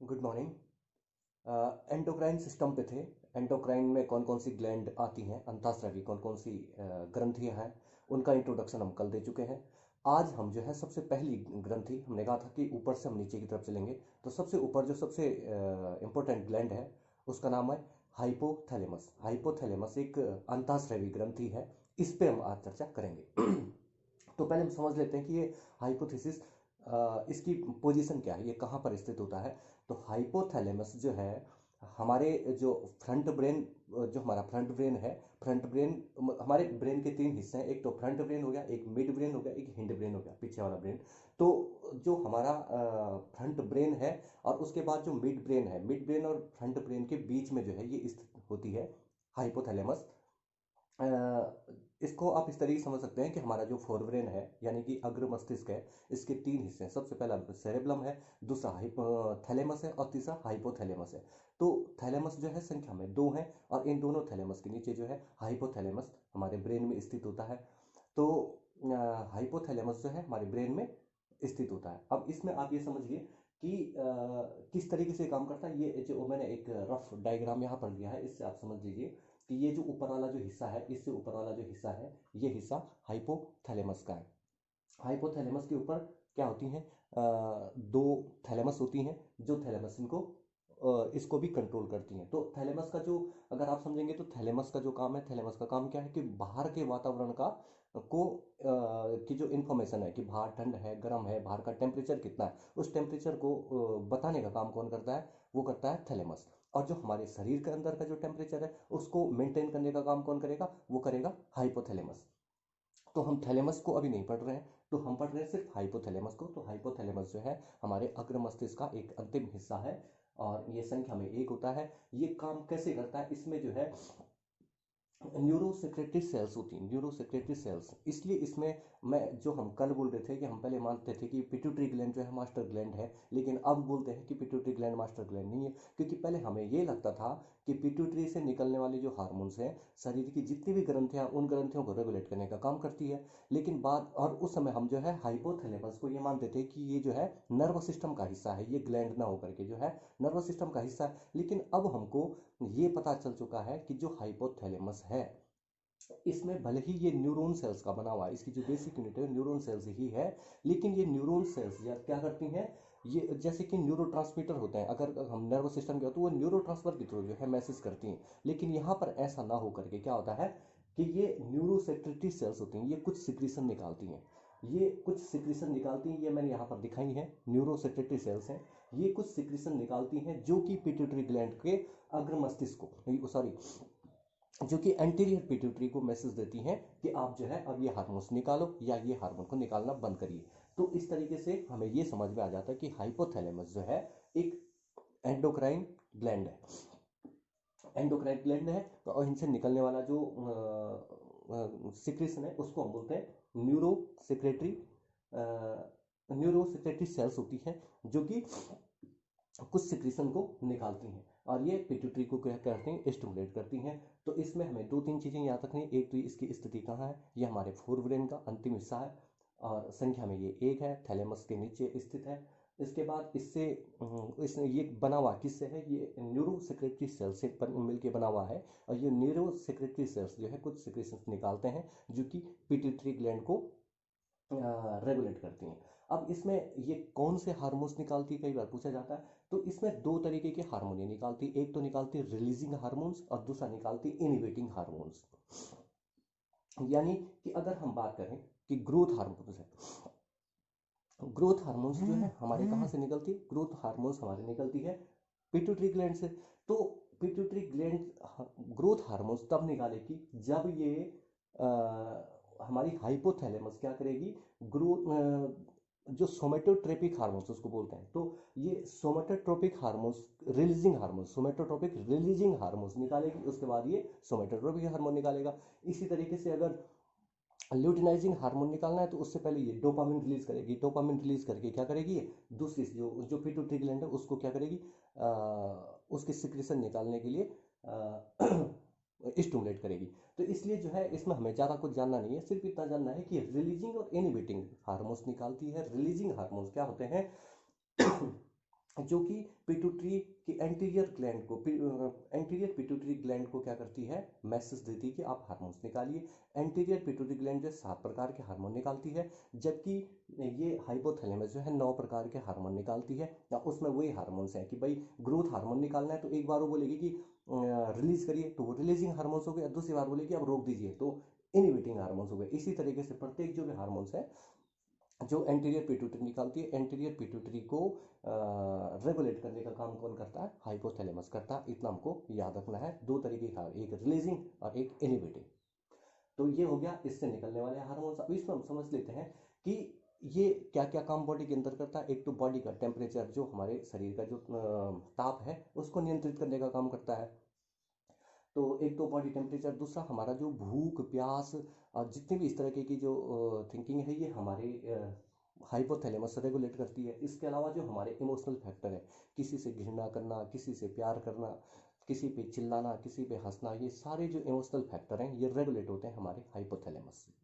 Good morning. Endocrine system पे थे। Endocrine में कौन कौन सी ग्लैंड आती हैं, अंतःस्रावी कौन कौन सी ग्रंथियां हैं, उनका इंट्रोडक्शन हम कल दे चुके हैं। आज हम जो है सबसे पहली ग्रंथि, हमने कहा था कि ऊपर से हम नीचे की तरफ चलेंगे, तो सबसे ऊपर जो सबसे इंपॉर्टेंट ग्लैंड है उसका नाम है हाइपोथैलेमस। हाइपोथैलेमस एक अंतःस्रावी ग्रंथि है, इस पे हम आज चर्चा करेंगे। तो पहले हम समझ लेते हैं कि ये हाइपोथेसिस, इसकी पोजीशन क्या है, ये कहाँ पर स्थित होता है। तो हाइपोथैलेमस जो है हमारे जो फ्रंट ब्रेन, जो हमारा फ्रंट ब्रेन है, फ्रंट ब्रेन, हमारे ब्रेन के तीन हिस्से हैं, एक तो फ्रंट ब्रेन हो गया, एक मिड ब्रेन हो गया, एक हिंड ब्रेन हो गया, पीछे वाला ब्रेन। तो जो हमारा फ्रंट ब्रेन है और उसके बाद जो मिड ब्रेन है, मिड ब्रेन और फ्रंट ब्रेन के बीच में जो है ये स्थित होती है हाइपोथैलेमस। इसको आप इस तरीके से समझ सकते हैं कि हमारा जो फोरब्रेन है यानी कि अग्र मस्तिष्क है, इसके तीन हिस्से हैं। सबसे पहला सेरेब्लम है, दूसरा थैलेमस है और तीसरा हाइपोथैलेमस है। तो थैलेमस जो है संख्या में दो है और इन दोनों थैलेमस के नीचे जो है हाइपोथैलेमस हमारे ब्रेन में स्थित होता है। तो हाइपोथैलेमस जो है हमारे ब्रेन में स्थित होता है। अब इसमें आप ये समझिए कि किस तरीके से काम करता है। ये जो मैंने एक रफ डायग्राम यहाँ पर लिया है, इससे आप समझ लीजिए कि ये जो ऊपर वाला जो हिस्सा है, इससे ऊपर वाला जो हिस्सा है, ये हिस्सा हाइपोथैलेमस का है। हाइपोथैलेमस के ऊपर क्या होती हैं, दो थैलेमस होती हैं, जो थैलेमस इनको इसको भी कंट्रोल करती हैं। तो थैलेमस का जो, अगर आप समझेंगे तो थैलेमस का जो काम है, थैलेमस का काम क्या है कि बाहर के वातावरण का को की जो इन्फॉर्मेशन है कि बाहर ठंड है, गर्म है, बाहर का टेम्परेचर कितना है, उस टेम्परेचर को बताने का काम कौन करता है, वो करता है थैलेमस। और जो हमारे शरीर के अंदर का जो टेम्परेचर है उसको मेंटेन करने का काम कौन करेगा, वो करेगा हाइपोथैलेमस। तो हम थैलेमस को अभी नहीं पढ़ रहे हैं, तो हम पढ़ रहे हैं सिर्फ हाइपोथैलेमस को। तो हाइपोथैलेमस जो है हमारे अग्र मस्तिष्क का एक अंतिम हिस्सा है और ये संख्या में एक होता है। ये काम कैसे करता है, इसमें जो है न्यूरो सेक्रेटरी सेल्स होती हैं, न्यूरो सेक्रेटरी सेल्स। इसलिए इसमें मैं, जो हम कल बोल रहे थे कि हम पहले मानते थे कि पिट्यूटरी ग्लैंड जो है मास्टर ग्लैंड है, लेकिन अब बोलते हैं कि पिट्यूटरी ग्लैंड मास्टर ग्लैंड नहीं है। क्योंकि पहले हमें ये लगता था कि पिट्यूटरी से निकलने वाले जो हार्मोन्स हैं, शरीर की जितनी भी ग्रंथियां, उन ग्रंथियों को रेगुलेट करने का काम करती है। लेकिन बाद, और उस समय हम जो है हाइपोथैलेमस को ये मानते थे कि ये जो है नर्वस सिस्टम का हिस्सा है, ये ग्लैंड ना होकर के जो है नर्वस सिस्टम का हिस्सा है। लेकिन अब हमको ये पता चल चुका है कि जो हाइपोथैलेमस है, इसमें भले ही ये न्यूरॉन सेल्स का बना हुआ है, इसकी जो बेसिक यूनिट है न्यूरॉन सेल्स ही है, लेकिन ये न्यूरॉन सेल्स या क्या करती हैं, ये जैसे कि न्यूरोट्रांसमीटर होते हैं, अगर हम नर्वस सिस्टम के, तो वो न्यूरोट्रांसफर के थ्रू जो है मैसेज करती हैं। लेकिन यहाँ पर ऐसा ना हो करके क्या होता है कि ये न्यूरोसेक्रेटरी सेल्स होती हैं, ये कुछ सिक्रीशन निकालती हैं, ये कुछ सिक्रीशन निकालती हैं, ये मैंने यहाँ पर दिखाई है, न्यूरोसेक्रेटरी सेल्स हैं। ये कुछ सिक्रीशन निकालती हैं जो कि पिट्यूटरी ग्लैंड के अग्र मस्तिष्क को, सॉरी, जो कि एंटीरियर पिट्यूटरी को मैसेज देती हैं कि आप जो है अब ये हार्मोन्स निकालो या ये हार्मोन को निकालना बंद करिए। तो इस तरीके से हमें ये समझ में आ जाता है कि हाइपोथैलेमस जो है एक एंडोक्राइन ग्लैंड है, एंडोक्राइन ग्लैंड है। तो और इनसे निकलने वाला जो सिक्रेशन है उसको हम बोलते हैं neurosecretory, neurosecretory cells होती हैं जो कि कुछ सिक्रीशन को निकालती हैं और ये पिट्यूटरी को क्या करती हैं, स्टिमुलेट करती हैं। तो इसमें हमें दो तीन चीज़ें याद रखनी है। एक तो इसकी स्थिति कहाँ है, ये हमारे फोरब्रेन का अंतिम हिस्सा है और संख्या में ये एक है, थैलेमस के नीचे स्थित है। इसके बाद इससे इसने ये बना हुआ किससे है, ये न्यूरो सेक्रेटरी सेल से मिलकर बना हुआ है। और ये न्यूरो सेक्रेटरी सेल्स जो है कुछ सिक्रेशंस निकालते हैं जो कि पिट्यूटरी ग्लैंड को रेगुलेट करती हैं। अब इसमें ये कौन से हार्मोन्स निकालती है, कई बार पूछा जाता है। तो इसमें दो तरीके के हार्मोन निकालती है, एक तो निकालती है रिलीजिंग हार्मोन्स और दूसरा निकालती है इनहिबिटिंग हार्मोन्स। यानी कि अगर हम बात करें कि ग्रोथ हार्मोन्स है, ग्रोथ हार्मोन्स जो है हमारे कहाँ से निकलती है, ग्रोथ हार्मोन्स हमारे निकलती है पिट्यूटरी ग्लैंड से। तो पिट्यूटरी ग्लैंड ग्रोथ हार्मोन्स तब निकालेगी जब ये हमारी हाइपोथैलेमस क्या करेगी, ग्रोथ, जो सोमेटोट्रोपिक हार्मोन्स उसको बोलते हैं, तो ये somatotropic hormones, releasing hormones, somatotropic releasing hormones निकालेगी, उसके बाद ये सोमेटोट्रोपिक हार्मोन निकालेगा। इसी तरीके से अगर ल्यूटिनाइजिंग हार्मोन निकालना है तो उससे पहले ये डोपामिन रिलीज करेगी, डोपामिन रिलीज करके क्या करेगी, ये दूसरी जो जो पिट्यूटरी ग्लैंड है उसको क्या करेगी, उसके सिक्रेशन निकालने के लिए स्टिमुलेट करेगी। तो इसलिए जो है इसमें हमें ज़्यादा कुछ जानना नहीं है, सिर्फ इतना जानना है कि रिलीजिंग और इनहिबिटिंग हार्मोन्स निकालती है। रिलीजिंग हार्मोन्स क्या होते हैं जो कि पिट्यूटरी की एंटीरियर ग्लैंड को एंटीरियर पिट्यूटरी ग्लैंड को क्या करती है, मैसेज देती है कि आप हार्मोन्स निकालिए। एंटीरियर पिट्यूटरी ग्लैंड जो 7 प्रकार के हार्मोन निकालती है, जबकि ये हाइपोथैलेमस जो है 9 प्रकार के हार्मोन निकालती है। या उसमें वही हार्मोन्स हैं कि भाई ग्रोथ हार्मोन निकालना है तो एक बार वो बोलेगी कि रिलीज करिए तो वो रिलीजिंग हार्मोन्स हो गए, दूसरी बार बोलेगी अब रोक दीजिए तो इनहिबिटिंग हार्मोन्स हो गए। इसी तरीके से प्रत्येक जो भी हार्मोन्स है जो एंटीरियर पिट्यूटरी निकालती है, एंटीरियर पिट्यूटरी को रेगुलेट करने का काम कौन करता है, हाइपोथैलेमस करता है। इतना हमको याद रखना है। दो तरीके का, एक रिलीजिंग और एक इनहिबिटिंग। तो ये हो गया इससे निकलने वाले हार्मोन्स। अब इसमें हम समझ लेते हैं कि ये क्या क्या काम बॉडी के अंदर करता है। एक तो बॉडी का टेम्परेचर, जो हमारे शरीर का जो ताप है उसको नियंत्रित करने का काम करता है। तो एक तो बॉडी टेम्परेचर, दूसरा हमारा जो भूख प्यास और जितनी भी इस तरह की जो थिंकिंग है, ये हमारे हाइपोथैलेमस रेगुलेट करती है। इसके अलावा जो हमारे इमोशनल फैक्टर है, किसी से घृणा करना, किसी से प्यार करना, किसी पे चिल्लाना, किसी पे हंसना, ये सारे जो इमोशनल फैक्टर हैं ये रेगुलेट होते हैं हमारे हाइपोथैलेमस से।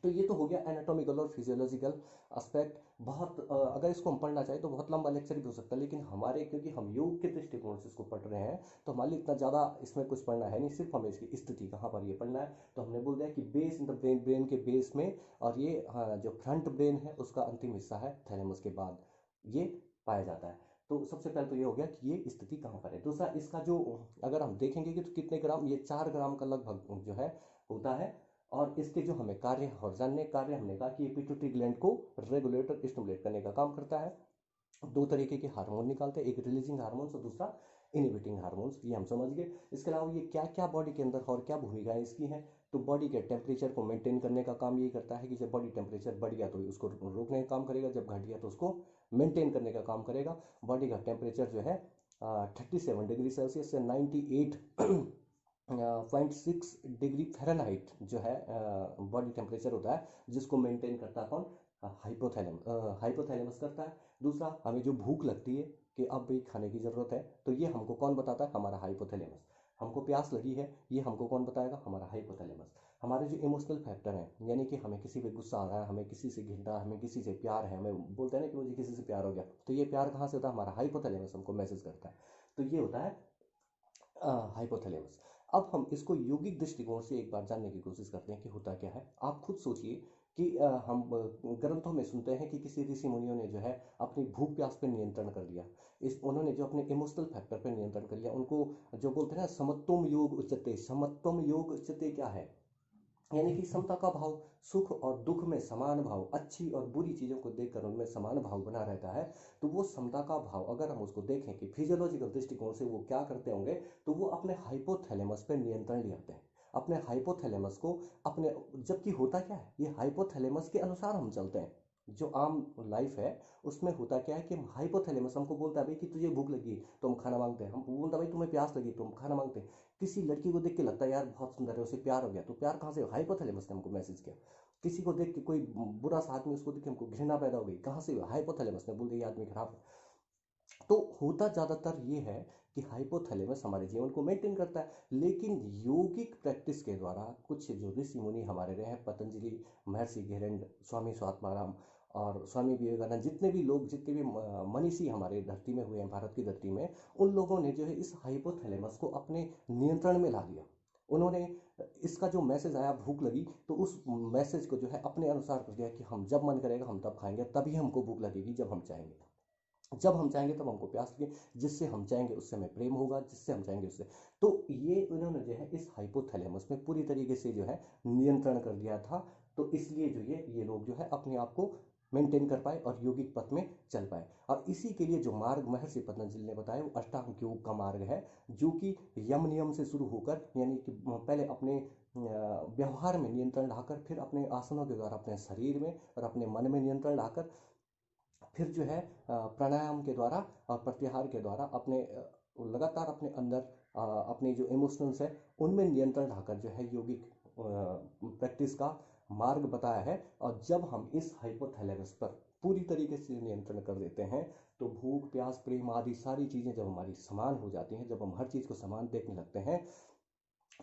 तो ये तो हो गया एनाटॉमिकल और फिजियोलॉजिकल एस्पेक्ट। बहुत अगर इसको हम पढ़ना चाहें तो बहुत लंबा लेक्चर भी हो सकता है, लेकिन हमारे क्योंकि हम योग के दृष्टिकोण से इसको पढ़ रहे हैं तो हमारे लिए इतना ज़्यादा इसमें कुछ पढ़ना है नहीं, सिर्फ हमें इसकी स्थिति कहाँ पर ये पढ़ना है। तो हमने बोल दिया कि base in the brain, brain के बेस में, और ये हाँ जो फ्रंट ब्रेन है उसका अंतिम हिस्सा है थैलेमस के बाद ये पाया जाता है। तो सबसे पहले तो ये हो गया कि ये स्थिति कहाँ पर है। दूसरा, इसका जो अगर हम देखेंगे कि तो कितने ग्राम, ये 4 ग्राम का लगभग जो है होता है। और इसके जो हमें कार्य और जानने कार्य, हमने कहा कि ये पिट्यूटरी ग्लैंड को रेगुलेट और स्टिमुलेट करने का काम करता है। दो तरीके के हार्मोन निकालते हैं, एक रिलीजिंग हार्मोन्स और दूसरा इनहिबिटिंग हार्मोन्स, ये हम समझ गए। इसके अलावा ये क्या क्या बॉडी के अंदर और क्या भूमिकाएं इसकी हैं, तो बॉडी के टेम्परेचर को मेंटेन करने का काम यही करता है कि जब बॉडी टेम्परेचर बढ़ गया तो उसको रोकने का काम करेगा, जब घट गया तो उसको मेंटेन करने का काम करेगा। बॉडी का टेम्परेचर जो है 37 डिग्री सेल्सियस से 98 0.6 डिग्री फ़ारेनहाइट जो है बॉडी टेम्परेचर होता है, जिसको मेंटेन करता है कौन, हाइपोथैलेमस करता है। दूसरा, हमें जो भूख लगती है कि अब भी खाने की ज़रूरत है, तो ये हमको कौन बताता है, हमारा हाइपोथैलेमस। हमको प्यास लगी है, ये हमको कौन बताएगा, हमारा हाइपोथैलेमस। हमारे जो इमोशनल फैक्टर हैं, यानी कि हमें किसी पे गुस्सा आ रहा है, हमें किसी से घृणा, हमें किसी से प्यार है, हमें बोलते हैं ना कि मुझे किसी से प्यार हो गया, तो ये प्यार कहाँ से होता है, हमारा हाइपोथैलेमस हमको मैसेज करता है। तो ये होता है हाइपोथैलेमस। अब हम इसको यौगिक दृष्टिकोण से एक बार जानने की कोशिश करते हैं कि होता क्या है। आप खुद सोचिए कि हम ग्रंथों में सुनते हैं कि किसी ऋषि मुनियों ने जो है अपनी भूख प्यास पर नियंत्रण कर लिया, इस उन्होंने जो अपने इमोशनल फैक्टर पर नियंत्रण कर लिया, उनको जो बोलते हैं ना समत्वम योग उच्यते, समत्वम योग उच्यते क्या है, यानी कि समता का भाव, सुख और दुख में समान भाव, अच्छी और बुरी चीज़ों को देखकर उनमें समान भाव बना रहता है। तो वो समता का भाव अगर हम उसको देखें कि फिजियोलॉजिकल दृष्टिकोण से वो क्या करते होंगे, तो वो अपने हाइपोथैलेमस पे नियंत्रण ले आते हैं, अपने हाइपोथैलेमस को अपने, जबकि होता क्या है, ये हाइपोथैलेमस के अनुसार हम चलते हैं। जो आम लाइफ है उसमें होता क्या है कि हाइपोथैलेमस हमको बोलता है भाई कि तुझे भूख लगी तो हम खाना मांगते हैं, हम बोलता है भाई तुम्हें प्यास लगी तो हम खाना मांगते हैं। किसी लड़की को देख के लगता है यार बहुत सुंदर है, उसे प्यार हो गया, तो प्यार कहाँ से, हाइपोथैलेमस ने हमको मैसेज किया। किसी को देख के कोई बुरा सा आदमी, उसको देख के हमको घृणा पैदा हो गई, कहाँ से, हाइपोथैलेमस ने बोल दिया ये आदमी खराब है। तो होता ज़्यादातर ये है कि हाइपोथैलेमस हमारे जीवन को मेंटेन करता है, लेकिन यौगिक प्रैक्टिस के द्वारा कुछ जो ऋषि मुनि हमारे रहे हैं, पतंजलि, महर्षि घिरेंद्र, स्वामी स्वात्माराम और स्वामी विवेकानंद, जितने भी लोग, जितने भी मनीषी हमारे धरती में हुए हैं, भारत की धरती में, उन लोगों ने जो है इस हाइपोथैलेमस को अपने नियंत्रण में ला दिया। उन्होंने इसका जो मैसेज आया भूख लगी, तो उस मैसेज को जो है अपने अनुसार कर दिया कि हम जब मन करेगा हम तब खाएंगे, तभी हमको भूख लगेगी जब हम चाहेंगे, जब हम चाहेंगे तब हमको प्यास लगे, जिससे हम चाहेंगे उससे हमें प्रेम होगा, जिससे हम चाहेंगे उससे। तो ये उन्होंने जो है इस हाइपोथैलेमस में पूरी तरीके से जो है नियंत्रण कर दिया था। तो इसलिए जो ये लोग जो है अपने आप को मेंटेन कर पाए और यौगिक पथ में चल पाए। और इसी के लिए जो मार्ग महर्षि पतंजलि ने बताया वो अष्टांग योग का मार्ग है, जो कि यम नियम से शुरू होकर, यानी कि पहले अपने व्यवहार में नियंत्रण लाकर, फिर अपने आसनों के द्वारा अपने शरीर में और अपने मन में नियंत्रण लाकर, फिर जो है प्राणायाम के द्वारा और प्रत्याहार के द्वारा अपने लगातार अपने अंदर अपनी जो इमोशंस है उनमें नियंत्रण लाकर जो है यौगिक प्रैक्टिस का मार्ग बताया है। और जब हम इस हाइपोथैलेमस पर पूरी तरीके से नियंत्रण कर देते हैं, तो भूख प्यास प्रेम आदि सारी चीज़ें जब हमारी समान हो जाती हैं, जब हम हर चीज़ को समान देखने लगते हैं,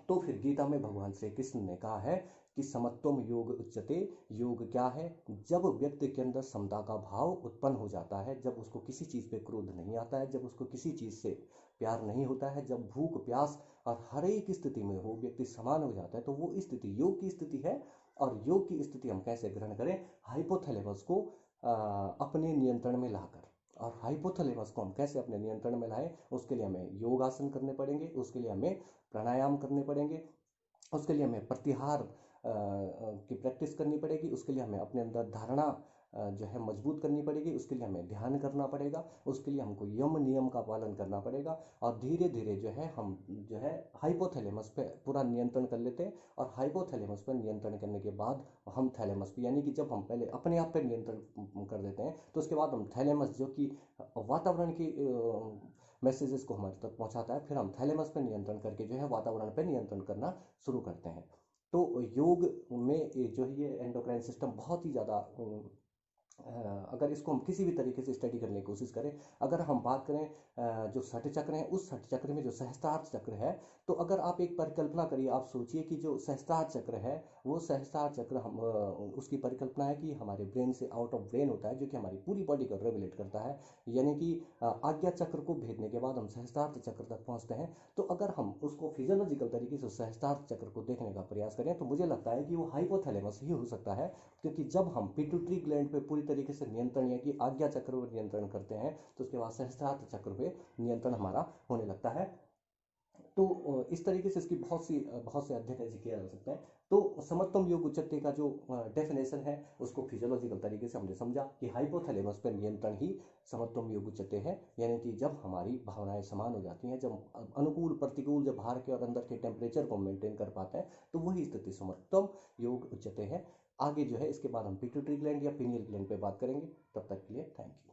तो फिर गीता में भगवान श्री कृष्ण ने कहा है कि समत्वम योग उच्यते। योग क्या है? जब व्यक्ति के अंदर समता का भाव उत्पन्न हो जाता है, जब उसको किसी चीज़ पे क्रोध नहीं आता है, जब उसको किसी चीज़ से प्यार नहीं होता है, जब भूख प्यास और हर एक स्थिति में वो व्यक्ति समान हो जाता है, तो वो स्थिति योग की स्थिति है। और योग की स्थिति हम कैसे ग्रहण करें? हाइपोथैलेमस को अपने नियंत्रण में लाकर। और हाइपोथैलेमस को हम कैसे अपने नियंत्रण में लाएं? उसके लिए हमें योग आसन करने पड़ेंगे, उसके लिए हमें प्राणायाम करने पड़ेंगे, उसके लिए हमें प्रत्याहार की प्रैक्टिस करनी पड़ेगी, उसके लिए हमें अपने अंदर धारणा जो है मजबूत करनी पड़ेगी, उसके लिए हमें ध्यान करना पड़ेगा, उसके लिए हमको यम नियम का पालन करना पड़ेगा। और धीरे धीरे जो है हम जो है हाइपोथैलेमस पे पूरा नियंत्रण कर लेते हैं। और हाइपोथैलेमस पर नियंत्रण करने के बाद हम थैलेमस पे, यानी कि जब हम पहले अपने आप पे नियंत्रण कर देते हैं, तो उसके बाद हम थैलेमस जो कि वातावरण की मैसेजेस को हमारे तक पहुंचाता है, फिर हम थैलेमस पे नियंत्रण करके जो है वातावरण पे नियंत्रण करना शुरू करते हैं। तो योग में जो है ये एंडोक्राइन सिस्टम बहुत ही ज़्यादा अगर इसको हम किसी भी तरीके से स्टडी करने की कोशिश करें, अगर हम बात करें जो षट चक्र हैं, उस षट चक्र में जो सहस्त्रार्थ चक्र है, तो अगर आप एक परिकल्पना करिए, आप सोचिए कि जो सहस्त्रार्थ चक्र है, वो सहस्त्रार्थ चक्र हम उसकी परिकल्पना है कि हमारे ब्रेन से आउट ऑफ ब्रेन होता है, जो कि हमारी पूरी बॉडी को रेगुलेट करता है। यानी कि आज्ञा चक्र को भेदने के बाद हम सहस्त्रार्थ चक्र तक पहुंचते हैं। तो अगर हम उसको फिजियोलॉजिकल तरीके से सहस्त्रार्थ चक्र को देखने का प्रयास करें, तो मुझे लगता है कि वो हाइपोथैलेमस ही हो सकता है। क्योंकि जब हम पिट्यूटरी ग्लैंड पे पूरी तरीके से नियंत्रण, या कि आज्ञा चक्र पर नियंत्रण करते हैं, तो उसके बाद सहस्त्रार्थ चक्र पे नियंत्रण हमारा होने लगता है। तो इस तरीके से इसकी बहुत से अध्ययन ऐसे किया जा सकता है। तो समत्वम योग उच्चते का जो डेफिनेशन है, उसको फिजियोलॉजिकल तरीके से हमने समझा कि हाइपोथैलेमस पर नियंत्रण ही समत्वम योग उच्चते है। यानी कि जब हमारी भावनाएं समान हो जाती हैं, जब अनुकूल प्रतिकूल, जब बाहर के और अंदर के टेम्परेचर को मेंटेन कर पाते हैं, तो वही स्थिति समत्वम योग उच्चते है। आगे जो है इसके बाद हम पिट्यूटरी ग्लैंड या पीनियल ग्लैंड पे बात करेंगे। तब तक के लिए थैंक यू।